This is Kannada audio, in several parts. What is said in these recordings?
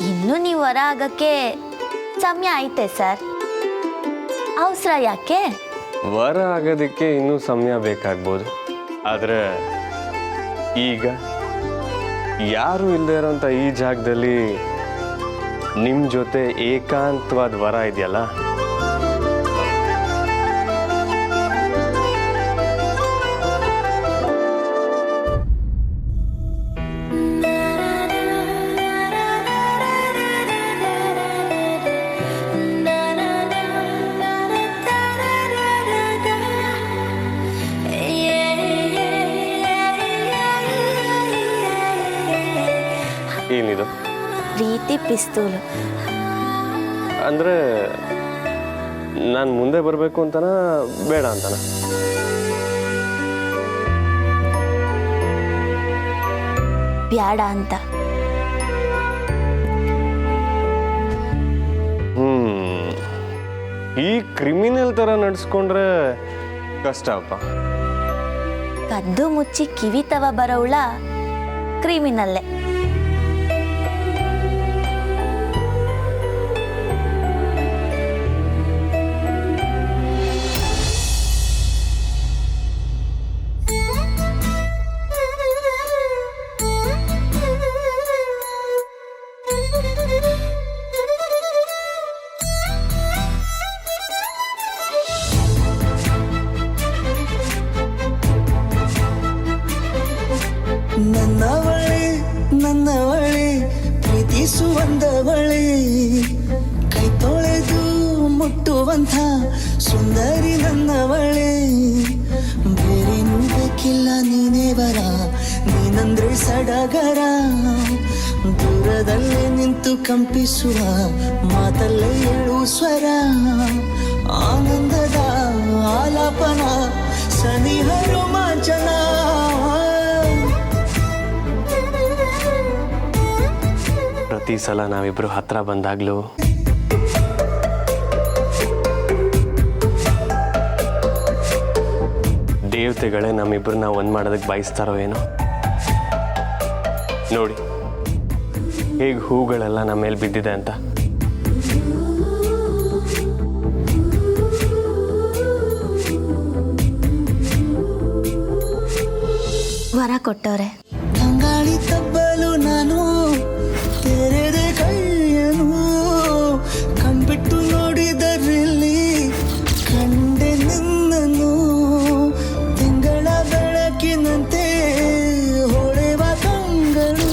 ಇನ್ನು ನೀವು ಹೊರ ಆಗಕ್ಕೆ ಸಮಯ ಐತೆ ಸರ್. ಅವಸರ ಯಾಕೆ? ವರ ಆಗೋದಕ್ಕೆ ಇನ್ನೂ ಸಮಯ ಬೇಕಾಗ್ಬೋದು. ಆದರೆ ಈಗ ಯಾರು ಇಲ್ಲದೆ ಇರೋಂಥ ಈ ಜಾಗದಲ್ಲಿ ನಿಮ್ಮ ಜೊತೆ ಏಕಾಂತವಾದ ವರ ಇದೆಯಲ್ಲ, ಏನಿದು? ಪ್ರೀತಿ ಪಿಸ್ತೂಲು. ಅಂದರೆ ನಾನು ಮುಂದೆ ಬರಬೇಕು ಅಂತನಾ ಬೇಡ ಅಂತನಾ? ಬ್ಯಾಡ ಅಂತ. ಈ ಕ್ರಿಮಿನಲ್ ಥರ ನಡೆಸ್ಕೊಂಡ್ರೆ ಕಷ್ಟಪ್ಪ. ಕದ್ದು ಮುಚ್ಚಿ ಕಿವಿ ತವ ಬರೋವಳ ಕ್ರಿಮಿನಲ್ಲೇ. ನನ್ನವಳೆ ಪ್ರೀತಿಸುವಂದವಳೆ, ಕೈ ತೊಳೆದು ಮುಟ್ಟುವಂಥ ಸುಂದರಿ ನನ್ನವಳೆ. ಬೇರೇನೂ ಬೇಕಿಲ್ಲ, ನೀನೇ ಬರ, ನೀನಂದ್ರೆ ಸಡಗರ. ದೂರದಲ್ಲೇ ನಿಂತು ಕಂಪಿಸುವ ಮಾತಲ್ಲೇ ಏಳು ಸ್ವರ. ಆನಂದದ ಆಲಾಪನ, ಸನಿಹ ರೋಮಾಂಚನ. ಪ್ರತಿ ಸಲ ನಾವಿಬ್ರು ಹತ್ರ ಬಂದಾಗ್ಲೂ ದೇವತೆಗಳೇ ನಮ್ಮಿಬ್ರನ್ನ ಒಂದ್ ಮಾಡೋದಕ್ಕೆ ಬಯಸ್ತಾರೋ ಏನೋ. ನೋಡಿ ಹೇಗೆ ಹೂಗಳೆಲ್ಲ ನಮ್ಮ ಮೇಲೆ ಬಿದ್ದಿದೆ ಅಂತ. ವರ ಕೊಟ್ಟವ್ರೆ. ತಂಗಾಳಿ ತಬ್ಬಲು ನಾನು ತೆರೆದೆ ಕೈಯನು, ಕಂಬಿಟ್ಟು ನೋಡಿದರಲ್ಲಿ ಕಂಡೆ ನಿನ್ನನು. ತಿಂಗಳ ಬೆಳಕಿನಂತೆ ಹೊಳೆವ ಕಂಗಳು,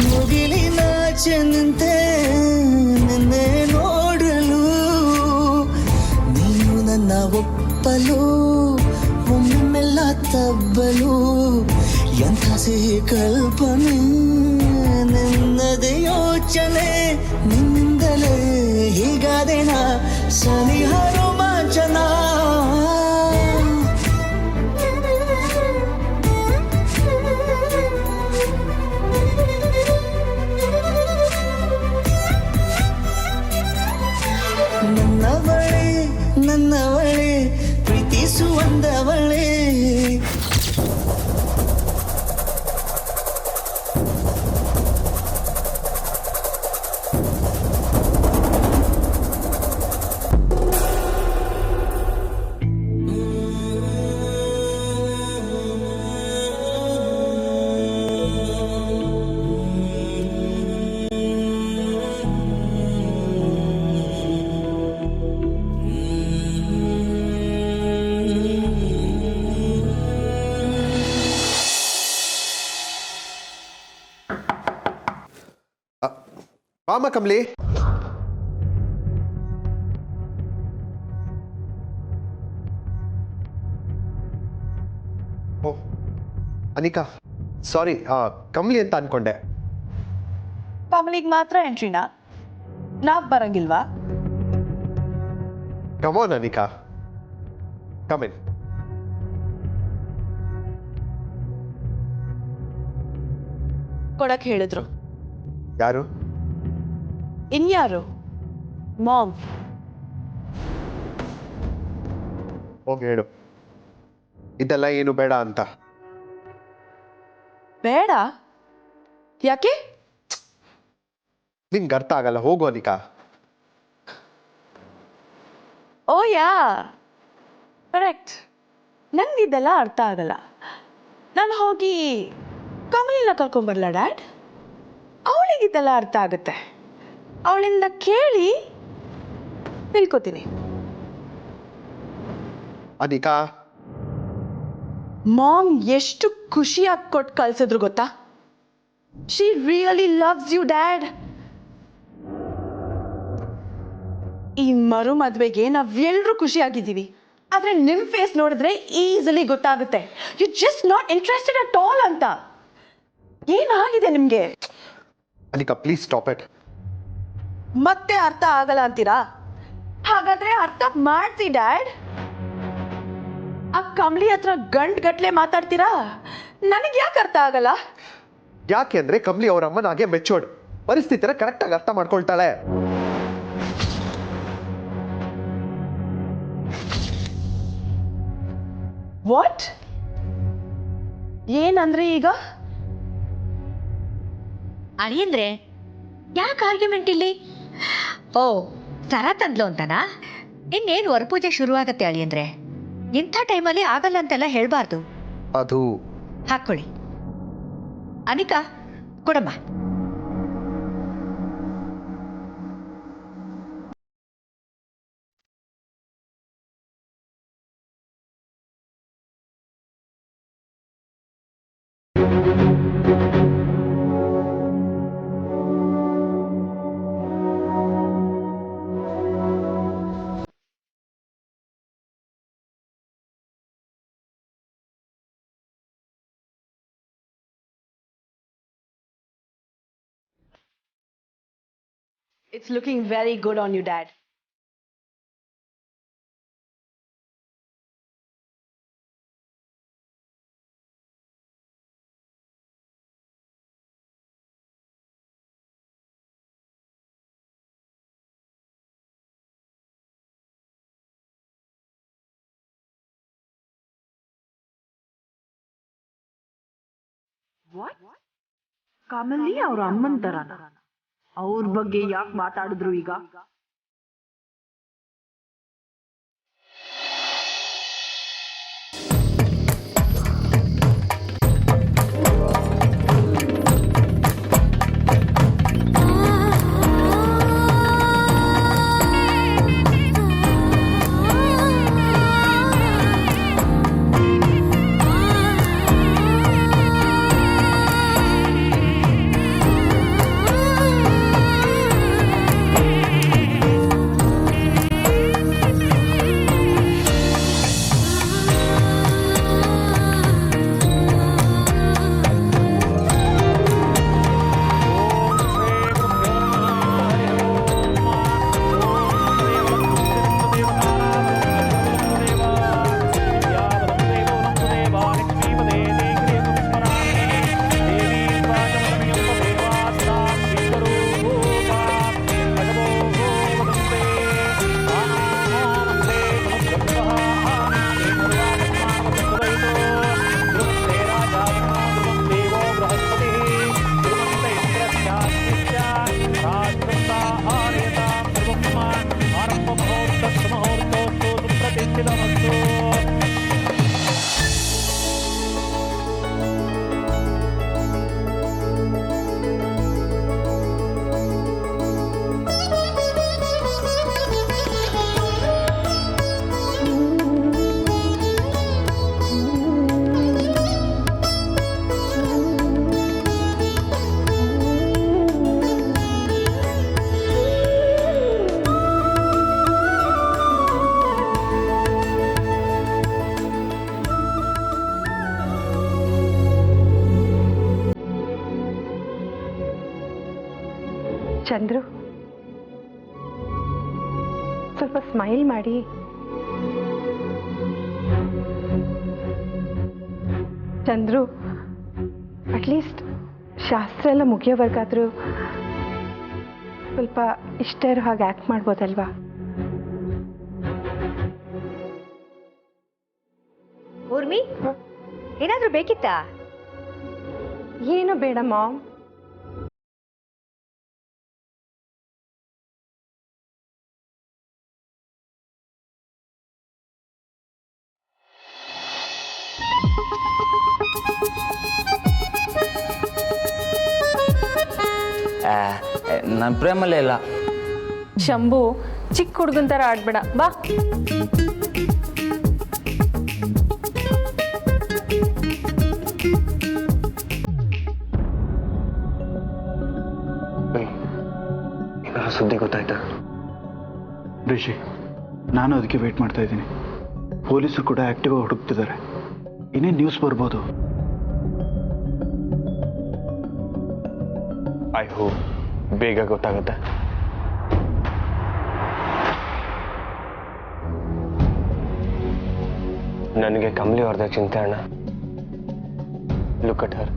ಮುಗಿಲಿನಾಚೆ ನಿಂತೆ ನಿನ್ನೆ ನೋಡಲು. ನೀನು ನನ್ನ ಒಪ್ಪಲು ಒಮ್ಮೆಲ್ಲ ತಬ್ಬಲು, ಎಂಥ ಸಿಹಿ ಕಲ್ಪನೆ ನಿನ್ನದೇ ಯೋಚನೆ. ನಿನ್ನಿಂದಲೇ ಹೀಗಾದೆನ ಸನಿಹ ರೋಮಾಂಚನ. ನನ್ನವಳೆ ನನ್ನವಳೆ ಪ್ರೀತಿಸುವಂದವಳೆ. ಬಾಮ ಕಮಲಿ. ಓ ಅನಿಕಾ, ಸಾರಿ, ಕಮಲಿ ಅಂತ ಅನ್ಕೊಂಡೆ. ಕಮಲಿಗೆ ಮಾತ್ರ ಎಂಟ್ರಿನಾ? ನಾವ್ ಬರಂಗಿಲ್ವಾ? ಕಮಾನ್ ಅನಿಕಾ, ಕಮ್ ಇನ್. ಕೊಡಕ್ ಹೇಳಿದ್ರು. ಯಾರು? ಇನ್ಯಾರು? ಮಾಮ್. ಹೋಗಿ ಹೇಳು ಇದೆಲ್ಲ ಏನು ಬೇಡ ಅಂತ. ಬೇಡ ಯಾಕೆ? ನಿನ್ಗೆ ಅರ್ಥ ಆಗಲ್ಲ, ಹೋಗು ಅನಿಕಾ. ಓ ಯಾ ಕರೆಕ್ಟ್, ನನಗಿದೆಲ್ಲ ಅರ್ಥ ಆಗಲ್ಲ. ನಾನು ಹೋಗಿ ಕಮಲಿನ ಕರ್ಕೊಂಬರ್ಲ ಡ್ಯಾಡ್? ಅವಳಿಗಿದೆಲ್ಲ ಅರ್ಥ ಆಗುತ್ತೆ. ಅವಳಿಂದ ಕೇಳಿ ತಿಳ್ಕೊತೀನಿ. ಅನಿಕಾ, ಮಾಮ್ ಎಷ್ಟು ಖುಷಿಯಾಗಿ ಕೊಟ್ಟು ಕಳ್ಸಿದ್ರು ಗೊತ್ತಾ? She really loves you dad. ಈ ಮರು ಮದುವೆಗೆ ನಾವೆಲ್ಲರೂ ಖುಷಿಯಾಗಿದ್ದೀವಿ. ಆದರೆ ನಿಮ್ಮ ಫೇಸ್ ನೋಡಿದ್ರೆ ಈಸಿಲಿ ಗೊತ್ತಾಗುತ್ತೆ you just not interested at all ಅಂತ. ಏನಾಗಿದೆ ನಿಮಗೆ? Anika please stop it. ಮತ್ತೆ ಅರ್ಥ ಆಗಲ್ಲ ಅಂತೀರಾ? ಹಾಗಾದ್ರೆ ಅರ್ಥ ಮಾಡ್ಸಿ ಡ್ಯಾಡ್. ಆ ಕಮಲಿ ಹತ್ರ ಗಂಟೆ ಮಾತಾಡ್ತೀರಾ? ನನಗೆ ಯಾಕೆ ಅರ್ಥ ಆಗಲ್ಲ? ಯಾಕೆ ಅಂದ್ರೆ ಕಮಲಿ ಅವ್ರ ಅಮ್ಮನಾಗೆ ಮೆಚೋರ್ಡ್, ಪರಿಸ್ಥಿತಿನ ಕರೆಕ್ಟಾಗಿ ಅರ್ಥ ಮಾಡ್ಕೊಳ್ತಾಳೆ. ವಾಟ್? ಏನಂದ್ರೆ ಈಗ? ಅಳಿಯಂದ್ರೆ ಯಾಕೆ ಆರ್ಗ್ಯುಮೆಂಟ್ ಇಲ್ಲಿ? ಓ, ಸರ ತಂದ್ಲು ಅಂತನಾ? ಇನ್ನೇನು ವರಪೂಜೆ ಶುರುವಾಗತ್ತೆ ಅಳಿಯಂದ್ರೆ. ಇಂಥ ಟೈಮಲ್ಲಿ ಆಗಲ್ಲ ಅಂತೆಲ್ಲ ಹೇಳ್ಬಾರ್ದು. ಅದು ಹಾಕ್ಕೊಳ್ಳಿ. ಅನಿಕಾ ಕೊಡಮ್ಮ. It's looking very good on you, Dad. What? Kamali ಅವ್ರ ಅಮ್ಮನ ತರನ? ಅವ್ರ ಬಗ್ಗೆ ಯಾಕೆ ಮಾತಾಡಿದ್ರು ಈಗ? ಚಂದ್ರು, ಸ್ವಲ್ಪ ಸ್ಮೈಲ್ ಮಾಡಿ. ಚಂದ್ರು, ಅಟ್ಲೀಸ್ಟ್ ಶಾಸ್ತ್ರ ಎಲ್ಲ ಮುಗಿಯೋವರೆಗಾದ್ರೂ ಸ್ವಲ್ಪ ಇಷ್ಟ ಇರೋ ಹಾಗೆ ಆ್ಯಕ್ಟ್ ಮಾಡ್ಬೋದಲ್ವಾ? ಊರ್ಮಿ, ಏನಾದರೂ ಬೇಕಿತ್ತಾ? ಏನು ಬೇಡ ಮಾಮ್. ನನ್ನ ಪ್ರೇಮಲ್ಲೇ ಇಲ್ಲ. ಶಂಭು ಚಿಕ್ಕ ಹುಡುಗನ ಥರ ಆಡ್ಬೇಡ ಬಾ. ಏನಾದ್ರು ಸುದ್ದಿ ಗೊತ್ತಾಯ್ತಾ? ರಿಷಿ, ನಾನು ಅದಕ್ಕೆ ವೇಟ್ ಮಾಡ್ತಾ ಇದ್ದೀನಿ. ಪೊಲೀಸರು ಕೂಡ ಆಕ್ಟಿವ್ ಆಗಿ ಹುಡುಕ್ತಿದ್ದಾರೆ. ಇನ್ನೇನು ನ್ಯೂಸ್ ಬರ್ಬೋದು. ಐ ಹೋಪ್ ಬೇಗ ಗೊತ್ತಾಗುತ್ತೆ. ನನಗೆ ಕಮಲಿ ಅವ್ರದ ಚಿಂತೆ ಅಣ್ಣ. Look at her.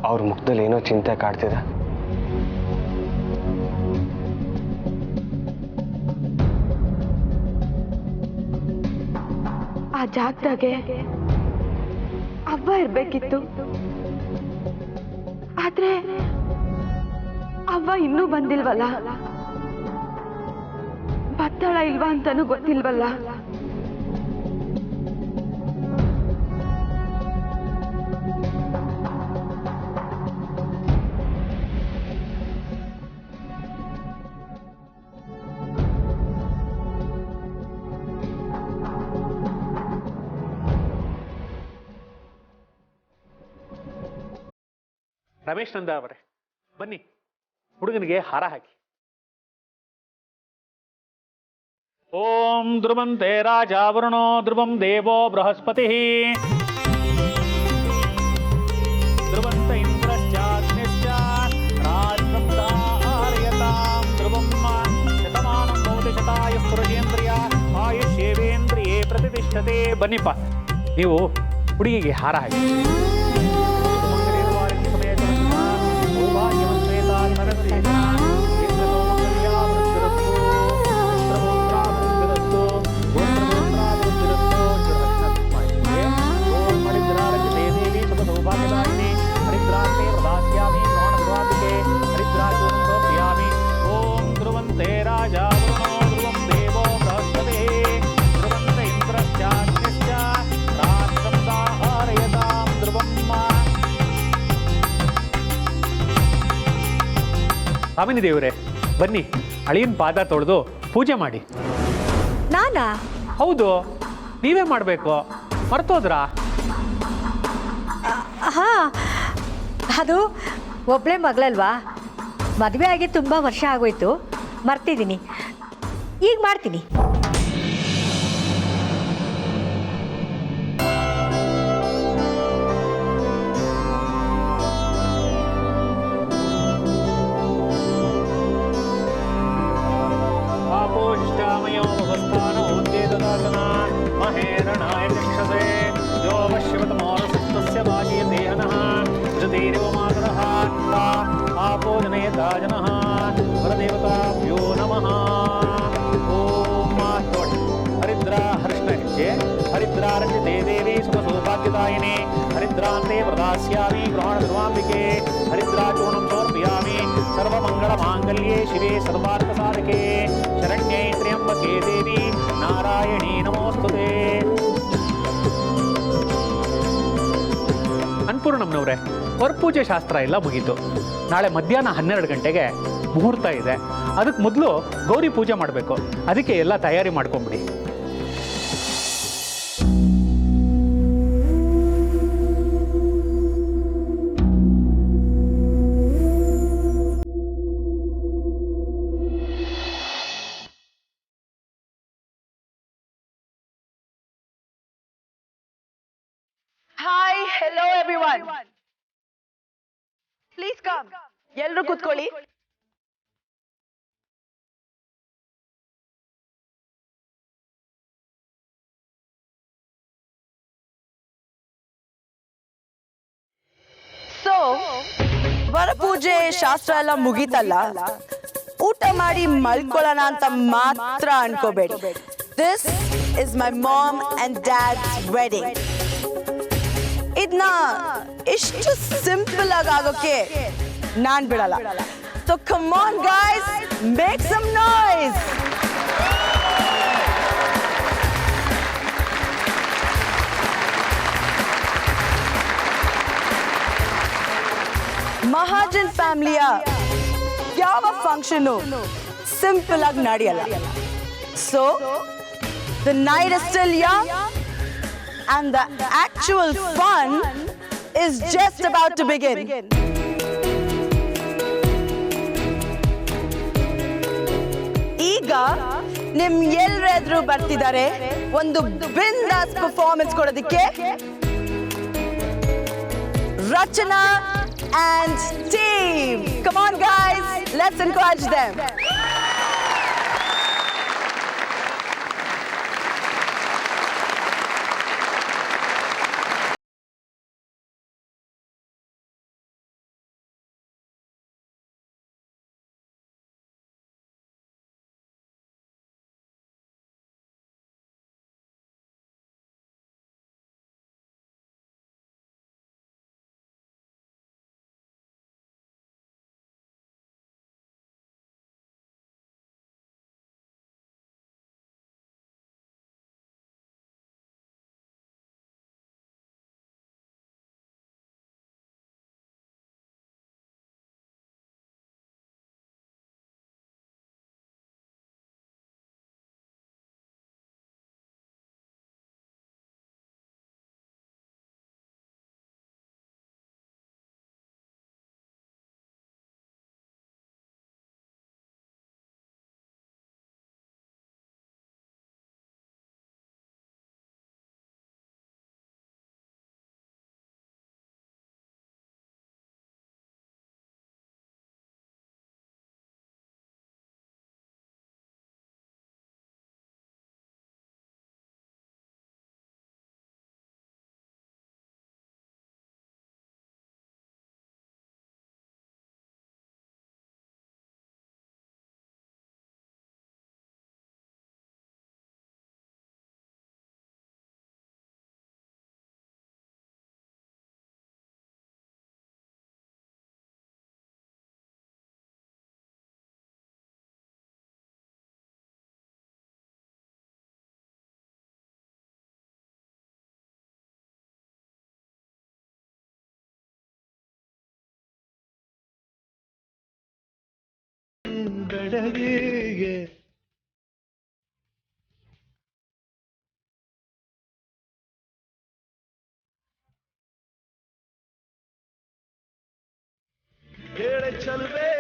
ಅವ್ರ ಮುಖದಲ್ಲಿ ಏನೋ ಚಿಂತೆ ಕಾಡ್ತಿದೆ. ಆ ಜಾಗದಾಗೆ ಅವ್ವ ಇರ್ಬೇಕಿತ್ತು, ಆದ್ರೆ ಅವ್ವ ಇನ್ನೂ ಬಂದಿಲ್ವಲ್ಲ, ಬತ್ತಳ ಇಲ್ವಾ ಅಂತಾನೂ ಗೊತ್ತಿಲ್ವಲ್ಲ. ರಮೇಶ್ ನಂದ ಅವರೇ, ಬನ್ನಿ ಹುಡುಗನಿಗೆ ಹಾರ ಹಾಕಿ. ಓಂ ಧ್ರುವಂತೆ ರಾಜ ವರುಣೋ ಧ್ರುವಂ ದೇವೋ ಬೃಹಸ್ಪತಿ ಧ್ರುವಂತ ಇಂದ್ರಶ್ಚಾಗ್ನಿಶ್ಚ ರಾಜ್ಯಂ ಧಾರಯತಾಂ ಧ್ರುವಂ ಶತಮಾನಂ ಭವತಿ ಶತಾಯುಃ ಪುರುಷೇಂದ್ರಿಯ ಆಯುಷ್ಯೇವೇಂದ್ರಿಯೇ ಪ್ರತಿಷ್ಠತೆ. ಬನ್ನಿಪ್ಪ, ನೀವು ಹುಡುಗಿಗೆ ಹಾರ ಹಾಕಿ. ಕಾಮಿನಿ ದೇವರೇ, ಬನ್ನಿ ಅಳಿಯನ್ ಪಾದ ತೊಳೆದು ಪೂಜೆ ಮಾಡಿ. ನಾನಾ? ಹೌದು, ನೀವೇ ಮಾಡಬೇಕು. ಮರ್ತೋದ್ರಾ? ಹಾ, ಅದು ಒಬ್ಬಳೇ ಮಗಳಲ್ವಾ, ಮದುವೆ ಆಗಿ ತುಂಬ ವರ್ಷ ಆಗೋಯ್ತು, ಮರ್ತಿದ್ದೀನಿ. ಈಗ ಮಾಡ್ತೀನಿ. ವರದೇವತಾಭ್ಯೋ ನಮಃ. ಓಂ ಹರಿದ್ರಾ ಹರ್ಷಣ ಹೆಜ್ಜೆ ಹರಿದ್ರಾರಂಜಿತೆ ದೇವಿ ಸುಖ ಸೌಭಾಗ್ಯದಾಯಿನಿ ಹರಿದ್ರಾಂತೆ ಪ್ರದಾಸ್ಯಾಮಿ ಗೃಹಾಣ ಧ್ರುವಾಂಬಿಕೆ ಹರಿದ್ರಾಚೂರ್ಣಂ ಸಮರ್ಪಯಾಮಿ ಸರ್ವಮಂಗಳ ಮಾಂಗಲ್ಯೆ ಶಿವೆ ಸರ್ವಾರ್ಥ ಸಾಧಕೆ ಶರಣ್ಯೇ ತ್ರ್ಯಂಬಕೆ ದೇವಿ ನಾರಾಯಣಿ ನಮೋಸ್ತುತೆ. ಅನ್ನಪೂರ್ಣಮ್ಮನವ್ರೆ, ವರಪೂಜೆ ಶಾಸ್ತ್ರ ಎಲ್ಲ ಮುಗೀತು. ನಾಳೆ ಮಧ್ಯಾಹ್ನ 12 ಗಂಟೆಗೆ ಮುಹೂರ್ತ ಇದೆ. ಅದಕ್ಕೆ ಮೊದಲು ಗೌರಿ ಪೂಜೆ ಮಾಡಬೇಕು. ಅದಕ್ಕೆ ಎಲ್ಲ ತಯಾರಿ ಮಾಡ್ಕೊಂಬಿಡಿ. Hi, hello everyone, please come. ಎಲ್ಲರೂ ಕೂತ್ಕೊಳ್ಳಿ. ಸೊ ವರಪೂಜೆ ಶಾಸ್ತ್ರ ಎಲ್ಲ ಮುಗೀತಲ್ಲ, ಊಟ ಮಾಡಿ ಮಲ್ಕೊಳ್ಳೋಣ ಅಂತ ಮಾತ್ರ ಅನ್ಕೋಬೇಡಿ. This is my mom and dad's wedding. ಇದನ್ನ ಇಷ್ಟು ಸಿಂಪಲ್ ಆಗಿ ಆಗೋಕೆ ನಾನ್ ಬಿಡಲ್ಲ. So come on guys, make some noise. Mahajan ಫ್ಯಾಮಿಲಿಯ ಯಾವ ಫಂಕ್ಷನು ಸಿಂಪಲ್ ಆಗಿ ನಡೆಯಲ್ಲ. So the night is still young and the actual fun is just about to begin. ಈಗ ನಿಮ್ ಎಲ್ರೆದ್ರು ಬರ್ತಿದ್ದಾರೆ ಒಂದು ಬಿಂದಾಸ್ ಪರ್ಫಾರ್ಮೆನ್ಸ್ ಕೊಡೋದಕ್ಕೆ. ರಚನಾ and team, come on guys, let's encourage them. ಬೆಳಗಿಗೆ ಹೇಳ ಚಲುವೆ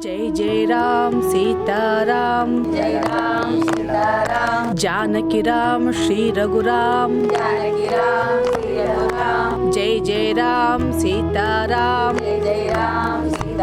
जय जय राम सीताराम, जय राम सीताराम, जानकी राम श्री रघुराम, जानकी राम श्री रघुराम, जय जय राम सीताराम, जय जय राम